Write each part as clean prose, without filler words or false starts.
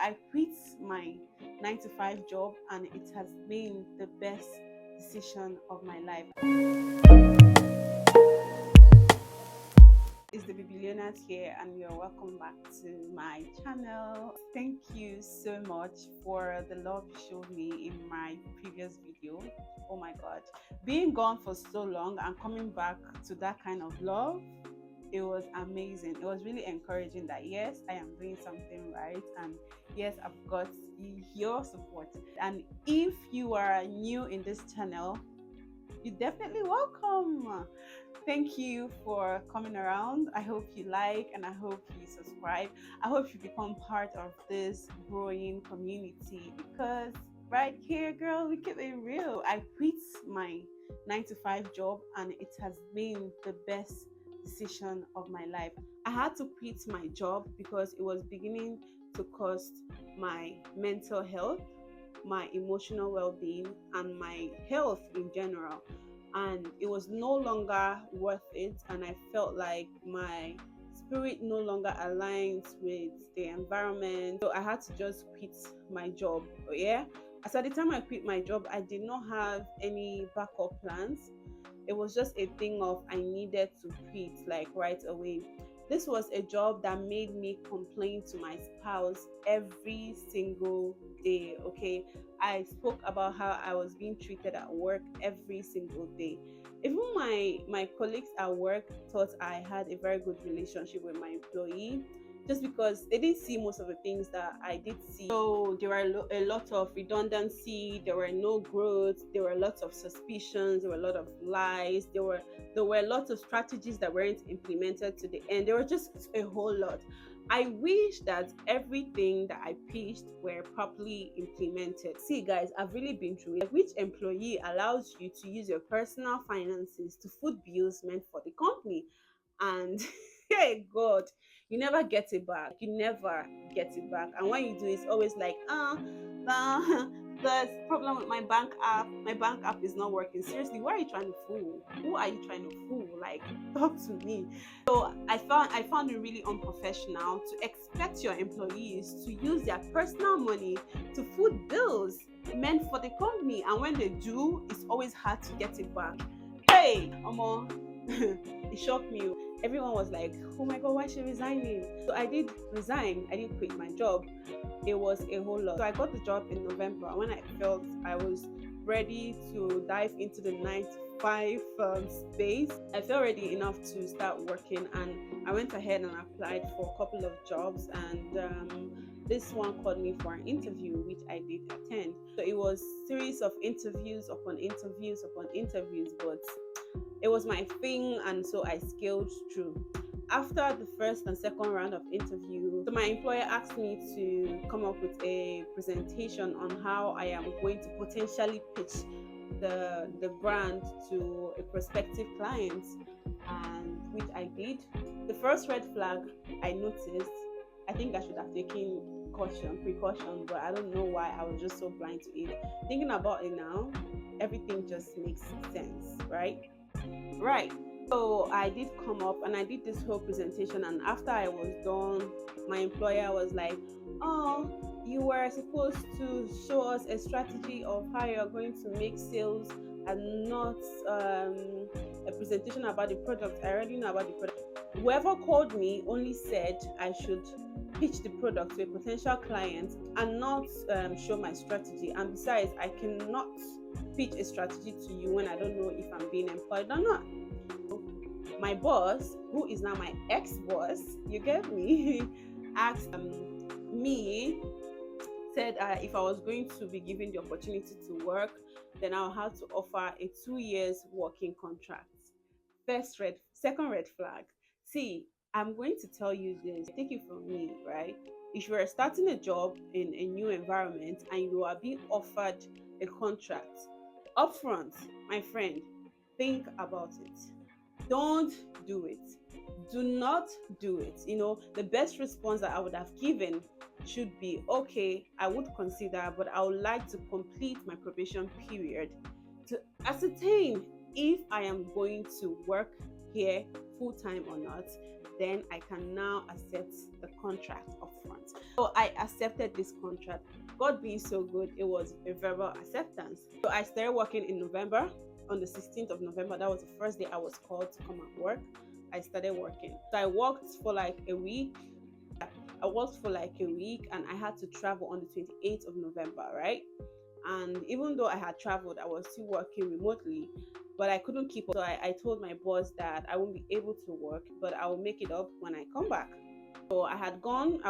I quit my 9 to 5 job, and it has been the best decision of my life. It's the Bibi Leonard here, and you're welcome back to my channel. Thank you so much for the love you showed me in my previous video. Oh my god, being gone for so long and coming back to that kind of love, it was amazing. It was really encouraging that yes, I am doing something right, and yes, I've got your support. And if you are new in this channel, you're definitely welcome. Thank you for coming around. I hope you like, and I hope you subscribe. I hope you become part of this growing community, because right here, girl, we keep it real. I quit my 9 to 5 job, and it has been the best decision of my life. I had to quit my job because it was beginning to cost my mental health, my emotional well-being, and my health in general, and it was no longer worth it. And I felt like my spirit no longer aligns with the environment, so I had to just quit my job. Yeah, as at the time I quit my job, I did not have any backup plans. It was just a thing of I needed to quit like right away. This was a job that made me complain to my spouse every single day. Okay, I spoke about how I was being treated at work every single day. Even my colleagues at work thought I had a very good relationship with my employee, just because they didn't see most of the things that I did see. So there were a lot of redundancy, there were no growth, there were lots of suspicions, there were a lot of lies, there were a lot of strategies that weren't implemented to the end. There were just a whole lot. I wish that everything that I pitched were properly implemented. See, guys, I've really been through it. Like, which employee allows you to use your personal finances to foot bills meant for the company? And hey, God, you never get it back. You never get it back. And when you do, it's always like, there's problem with my bank app. My bank app is not working. Seriously, who are you trying to fool? Who are you trying to fool? Like, talk to me. So I found it really unprofessional to expect your employees to use their personal money to foot bills meant for the company, and when they do, it's always hard to get it back. Hey, Omo, it shocked me. Everyone was like, oh my god, why is she resigning? So I did resign. I didn't quit my job. It was a whole lot. So I got the job in November. When I felt I was ready to dive into the 9 to 5 space, I felt ready enough to start working, and I went ahead and applied for a couple of jobs, and this one called me for an interview, which I did attend. So it was series of interviews upon interviews upon interviews, but it was my thing, and so I scaled through. After the first and second round of interview, so my employer asked me to come up with a presentation on how I am going to potentially pitch the brand to a prospective client, and which I did. The first red flag I noticed, I think I should have taken precaution, but I don't know why I was just so blind to it. Thinking about it now, everything just makes sense, right? Right. So I did come up and I did this whole presentation, and after I was done, my employer was like, oh, you were supposed to show us a strategy of how you're going to make sales, and not a presentation about the product. I already know about the product. Whoever called me only said I should pitch the product to a potential client and not show my strategy. And besides, I cannot pitch a strategy to you when I don't know if I'm being employed or not. My boss, who is now my ex-boss, you get me, asked me, said if I was going to be given the opportunity to work, then I'll have to offer a 2 years working contract. Second red flag. See, I'm going to tell you this, take it from me, right? If you are starting a job in a new environment and you are being offered a contract upfront, my friend, think about it. Don't do it. Do not do it. The best response that I would have given should be, okay, I would consider, but I would like to complete my probation period to ascertain if I am going to work here full time or not. then I can now accept the contract up front. So I accepted this contract. God being so good, it was a verbal acceptance. So I started working in November. On the 16th of November, that was the first day I was called to come and work. I started working. So I worked for like a week. And I had to travel on the 28th of November, right? And even though I had traveled, I was still working remotely, but I couldn't keep up. So I told my boss that I won't be able to work, but I will make it up when I come back. So I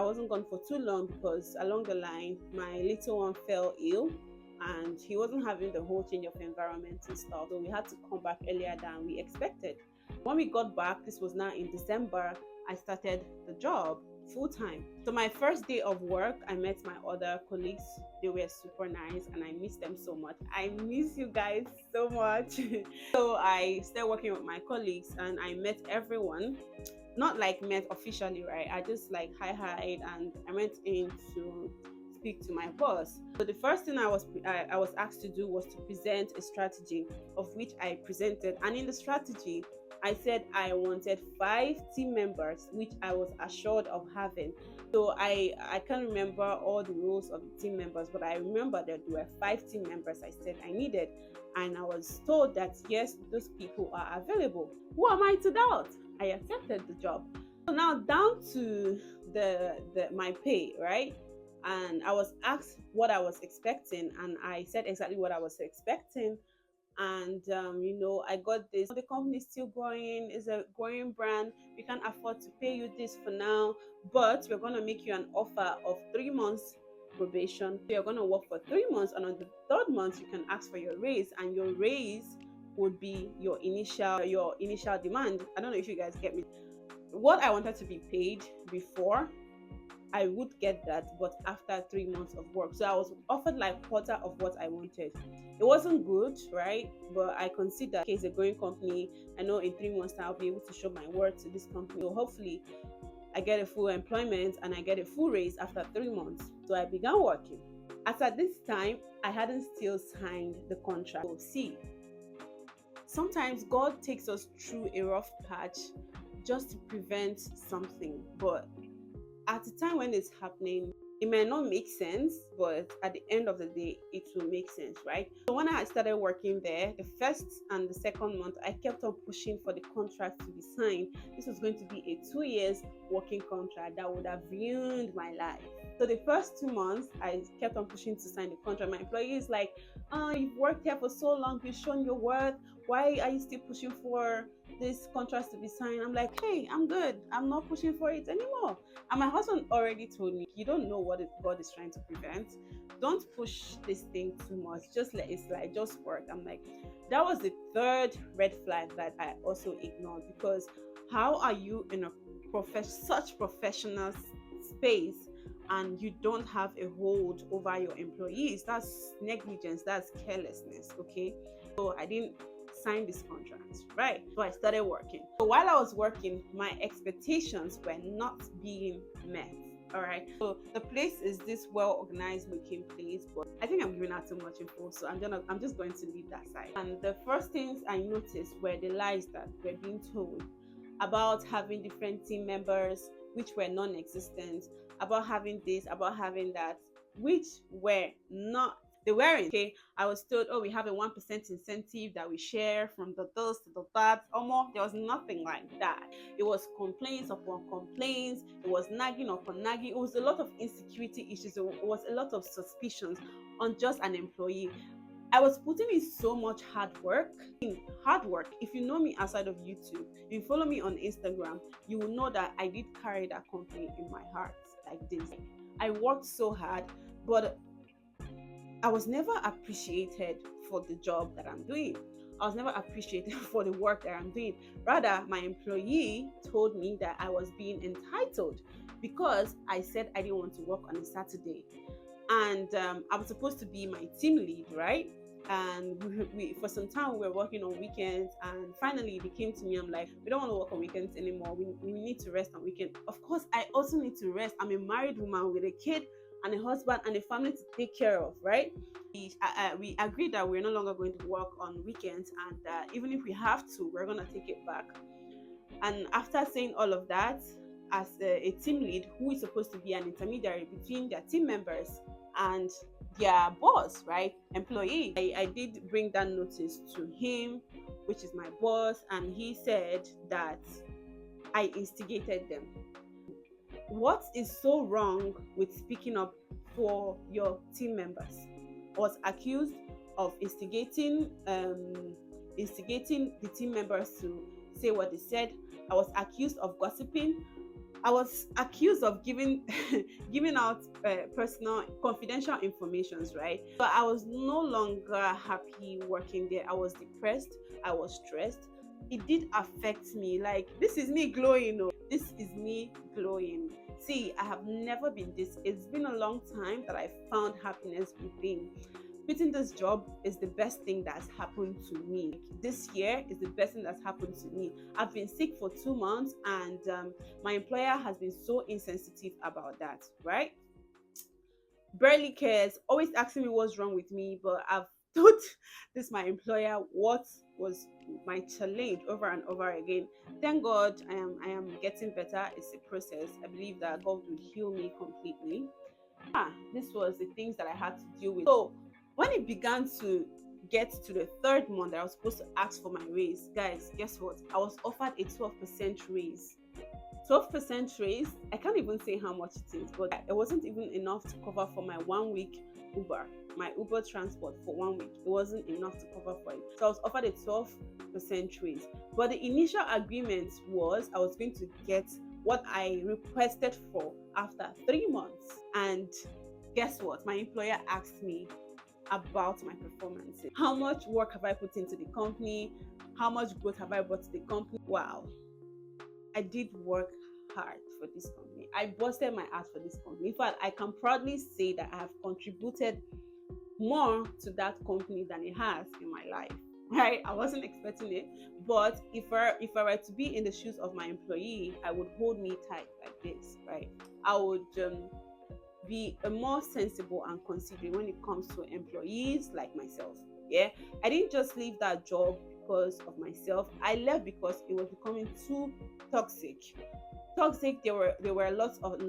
wasn't gone for too long because along the line, my little one fell ill and he wasn't having the whole change of environment and stuff. So we had to come back earlier than we expected. When we got back, this was now in December, I started the job full time. So my first day of work, I met my other colleagues. They were super nice and I miss them so much. I miss you guys so much. So I started working with my colleagues and I met everyone. Not like met officially, right? I just like hi and I went in to speak to my boss. So the first thing I was asked to do was to present a strategy, of which I presented. And in the strategy, I said I wanted 5 team members, which I was assured of having. So I can't remember all the roles of the team members, but I remember that there were 5 team members I said I needed. And I was told that yes, those people are available. Who am I to doubt? I accepted the job. So now down to my pay, right? And I was asked what I was expecting, and I said exactly what I was expecting. And I got this. The company is still growing, is a growing brand. We can't afford to pay you this for now, but we're going to make you an offer of 3 months probation. You're going to work for 3 months, and on the 3rd month you can ask for your raise, and your raise would be your initial demand. I don't know if you guys get me. What I wanted to be paid before, I would get that, but after 3 months of work. So I was offered like quarter of what I wanted. It wasn't good, right? But I consider it's a growing company. I know in 3 months I'll be able to show my worth to this company. So hopefully I get a full employment and I get a full raise after 3 months. So I began working. As at this time, I hadn't still signed the contract. So see, sometimes God takes us through a rough patch just to prevent something, but at the time when it's happening, it may not make sense, but at the end of the day, it will make sense, right? So when I started working there, the 1st and the 2nd month, I kept on pushing for the contract to be signed. This was going to be a 2 years working contract that would have ruined my life. So the first 2 months, I kept on pushing to sign the contract. My employee is like, you've worked here for so long, you've shown your worth. Why are you still pushing for this contract to be signed? I'm like, hey, I'm good. I'm not pushing for it anymore. And my husband already told me, you don't know what God is trying to prevent. Don't push this thing too much. Just let it slide. Just work. I'm like, that was the 3rd red flag that I also ignored, because how are you in a such professional space and you don't have a hold over your employees? That's negligence. That's carelessness. Okay. So I didn't sign this contract, right? So I started working. So while I was working, my expectations were not being met. All right. So the place is this well-organized looking place, but I think I'm giving out too much info, so I'm just going to leave that side. And the first things I noticed were the lies that were being told about having different team members, which were non-existent, about having this, about having that, which were not. They weren't. Okay, I was told, oh, we have a 1% incentive that we share from the this to the that. Almost, there was nothing like that. It was complaints upon complaints. It was nagging upon nagging. It was a lot of insecurity issues. It was a lot of suspicions on just an employee. I was putting in so much hard work. If you know me outside of YouTube, if you follow me on Instagram, you will know that I did carry that company in my heart like this. I worked so hard, but I was never appreciated for the job that I'm doing. I was never appreciated for the work that I'm doing. Rather, my employee told me that I was being entitled because I said I didn't want to work on a Saturday. And I was supposed to be my team lead, right? And we for some time we were working on weekends, and finally they came to me. I'm like, we don't want to work on weekends anymore. We need to rest on weekends. Of course, I also need to rest. I'm a married woman with a kid and a husband and a family to take care of, right? We agreed that we're no longer going to work on weekends, and even if we have to, we're gonna take it back. And after saying all of that, as a team lead who is supposed to be an intermediary between their team members and their boss, right? Employee. I did bring that notice to him, which is my boss, and he said that I instigated them. What is so wrong with speaking up for your team members? I was accused of instigating the team members to say what they said. I was accused of gossiping. I was accused of giving giving out personal confidential informations, right? But I was no longer happy working there. I was depressed. I was stressed. It did affect me. Like, this is me glowing. Oh. This is me glowing. See, I have never been this. It's been a long time that I found happiness within. Quitting this job is the best thing that's happened to me. This year is the best thing that's happened to me. I've been sick for 2 months, and my employer has been so insensitive about that, right? Barely cares, always asking me what's wrong with me, but I've told this my employer what was my challenge over and over again. Thank God I am getting better. It's a process. I believe that God will heal me completely. This was the things that I had to deal with. So when it began to get to the third month that I was supposed to ask for my raise, guys, guess what? I was offered a 12% raise. 12% raise. I can't even say how much it is, but it wasn't even enough to cover for my 1 week Uber, my Uber transport for 1 week. It wasn't enough to cover for it. So I was offered a 12% raise. But the initial agreement was I was going to get what I requested for after 3 months. And guess what? My employer asked me about my performance. How much work have I put into the company? How much growth have I brought to the company? Wow. I did work hard for this company. I busted my ass for this company. In fact, I can proudly say that I have contributed more to that company than it has in my life. Right? I wasn't expecting it, but if I were to be in the shoes of my employee, I would hold me tight like this, right? I would be a more sensible and considerate when it comes to employees like myself. Yeah, I didn't just leave that job because of myself. I left because it was becoming too toxic. There were lots of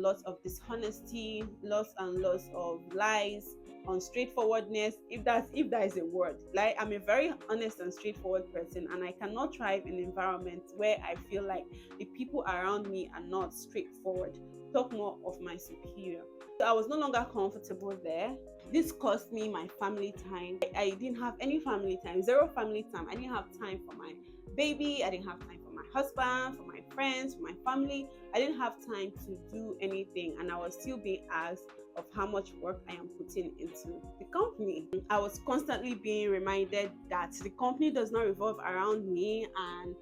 dishonesty, lots and lots of lies, unstraightforwardness, if that is a word. Like, I'm a very honest and straightforward person, and I cannot thrive in an environment where I feel like the people around me are not straightforward. Talk more of my superior. So I was no longer comfortable there. This cost me my family time. I didn't have any family time, zero family time. I didn't have time for my baby. I didn't have time for my husband, for my friends, for my family. I didn't have time to do anything, and I was still being asked of how much work I am putting into the company. I was constantly being reminded that the company does not revolve around me, and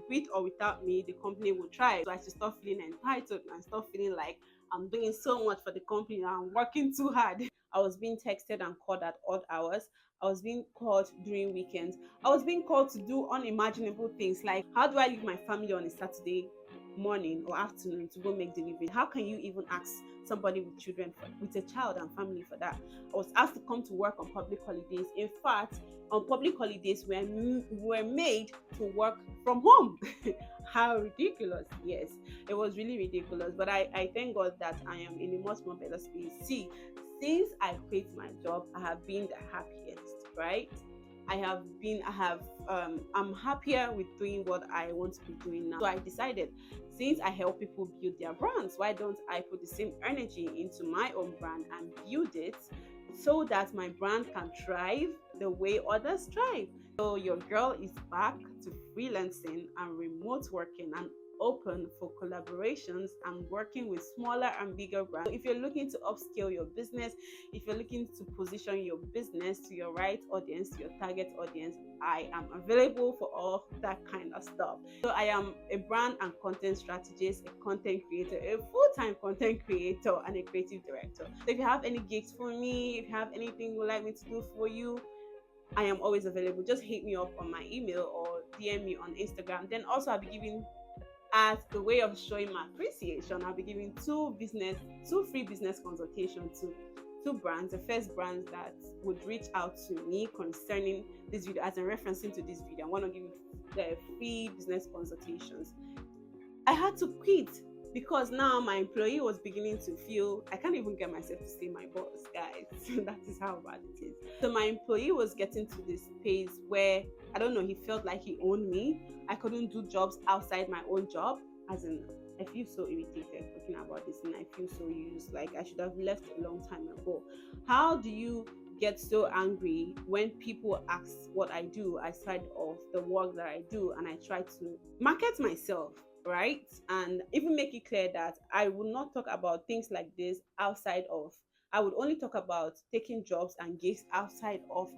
with or without me, the company will try. So I should stop feeling entitled and stop feeling like I'm doing so much for the company. I'm working too hard. I was being texted and called at odd hours. I was being called during weekends. I was being called to do unimaginable things like, how do I leave my family on a Saturday morning or afternoon to go make delivery? How can you even ask somebody with children, with a child and family for that? I was asked to come to work on public holidays. In fact, on public holidays, we were made to work from home. How ridiculous. Yes, it was really ridiculous, but I thank God that I am in a much more better space. See, since I quit my job, I have been the happiest, right? I'm happier with doing what I want to be doing now. So I decided, since I help people build their brands, why don't I put the same energy into my own brand and build it so that my brand can thrive the way others thrive? So your girl is back to freelancing and remote working and open for collaborations and working with smaller and bigger brands. So if you're looking to upscale your business, if you're looking to position your business to your right audience, to your target audience, I am available for all that kind of stuff. So I am a brand and content strategist, a content creator, a full-time content creator, and a creative director. So if you have any gigs for me, if you have anything you would like me to do for you, I am always available. Just hit me up on my email or DM me on Instagram. Then also I'll be giving, as a way of showing my appreciation, I'll be giving two free business consultations to two brands, the first brands that would reach out to me concerning this video, as in referencing to this video. I want to give you the free business consultations. I had to quit because now my employee was beginning to feel I can't even get myself to say my boss, guys. That is how bad it is. So my employee was getting to this space where I don't know, he felt like he owned me. I couldn't do jobs outside my own job, as in I feel so irritated talking about this and I feel so used. Like I should have left a long time ago. How do you get so angry when people ask what I do aside of the work that I do, and I try to market myself, right? And even make it clear that I will not talk about things like this outside of, I would only talk about taking jobs and gigs outside of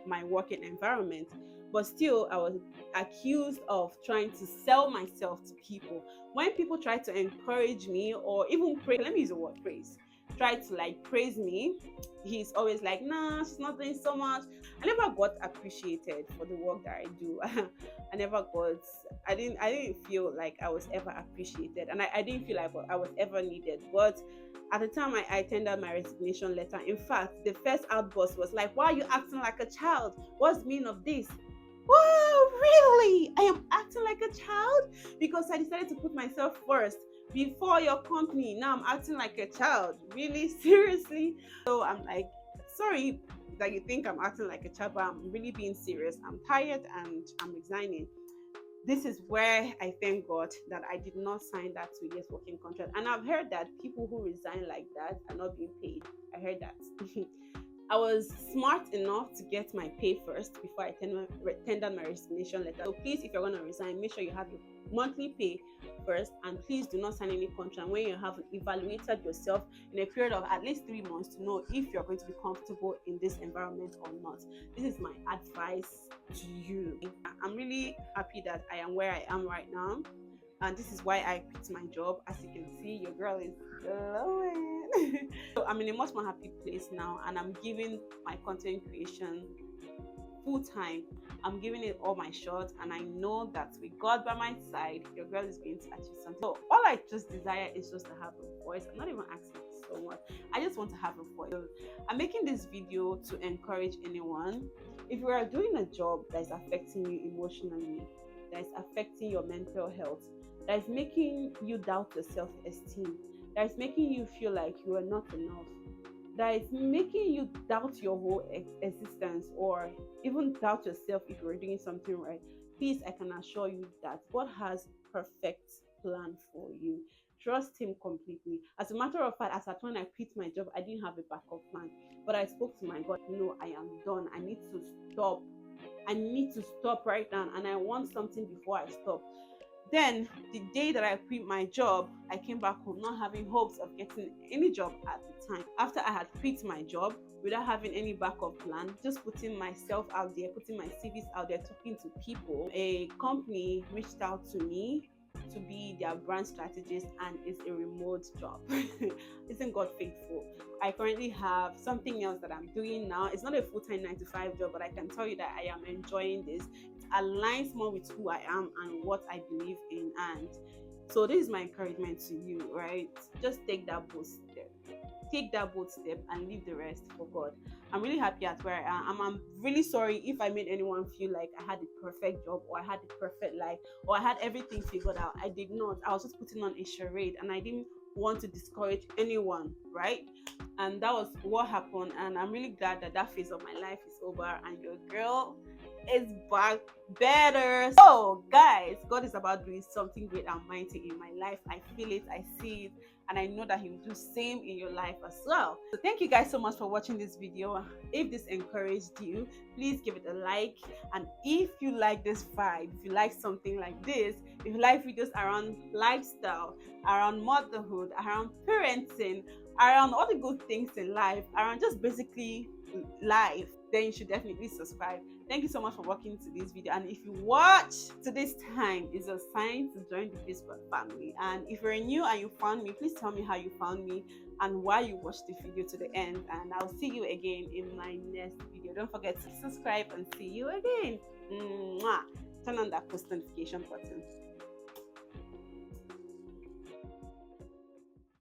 my working environment. But still, I was accused of trying to sell myself to people. When people try to encourage me or even praise, let me use the word praise, try to like praise me, he's always like, nah, she's not doing so much. I never got appreciated for the work that I do. I didn't feel like I was ever appreciated, and I didn't feel like I was ever needed. But at the time I tendered my resignation letter, in fact, the first outburst was like, why are you acting like a child? What's the meaning of this? Whoa, really? I am acting like a child because I decided to put myself first before your company. Now I'm acting like a child? Really? Seriously? So I'm like, sorry that you think I'm acting like a child, but I'm really being serious. I'm tired and I'm resigning. This is where I thank God that I did not sign that 2 years working contract. And I've heard that people who resign like that are not being paid. I heard that. I was smart enough to get my pay first before I tendered my resignation letter. So please, if you're going to resign, make sure you have your monthly pay first, and please do not sign any contract when you have evaluated yourself in a period of at least 3 months to know if you're going to be comfortable in this environment or not. This is my advice to you. I'm really happy that I am where I am right now, and this is why I quit my job. As you can see, your girl is glowing. So I'm in a much more happy place now, and I'm giving my content creation full time. I'm giving it all my shot, and I know that with God by my side, your girl is going to achieve something. So all I just desire is just to have a voice. I'm not even asking for so much. I just want to have a voice. So I'm making this video to encourage anyone. If you are doing a job that is affecting you emotionally, that is affecting your mental health, that is making you doubt your self-esteem, that is making you feel like you are not enough, that is making you doubt your whole existence, or even doubt yourself if you're doing something right, please, I can assure you that God has perfect plan for you. Trust him completely. As a matter of fact, as at when I quit my job, I didn't have a backup plan, but I spoke to my God. No, I am done. I need to stop. I need to stop right now, and I want something before I stop. Then the day that I quit my job, I came back home not having hopes of getting any job at the time. After I had quit my job without having any backup plan, just putting myself out there, putting my CVs out there, talking to people, a company reached out to me to be their brand strategist, and it's a remote job. Isn't God faithful? I currently have something else that I'm doing now. It's not a full-time 9-to-5 job, but I can tell you that I am enjoying this. It aligns more with who I am and what I believe in. And so this is my encouragement to you, right? Just take that bold step. Take that bold step and leave the rest for God. I'm really happy at where I am. I'm really sorry if I made anyone feel like I had the perfect job, or I had the perfect life, or I had everything figured out. I did not. I was just putting on a charade, and I didn't want to discourage anyone, right? And that was what happened. And I'm really glad that that phase of my life is over, and your girl is back better. So guys, God is about doing something great and mighty in my life. I feel it, I see it, and I know that he will do same in your life as well. So thank you guys so much for watching this video. If this encouraged you, please give it a like. And if you like this vibe, if you like something like this, if you like videos around lifestyle, around motherhood, around parenting, around all the good things in life, around just basically life, then you should definitely subscribe. Thank you so much for watching to this video, and if you watch to this time, it's a sign to join the Facebook family. And if you're new and you found me, please tell me how you found me and why you watched the video to the end, and I'll see you again in my next video. Don't forget to subscribe, and see you again. Mwah. Turn on that post notification button.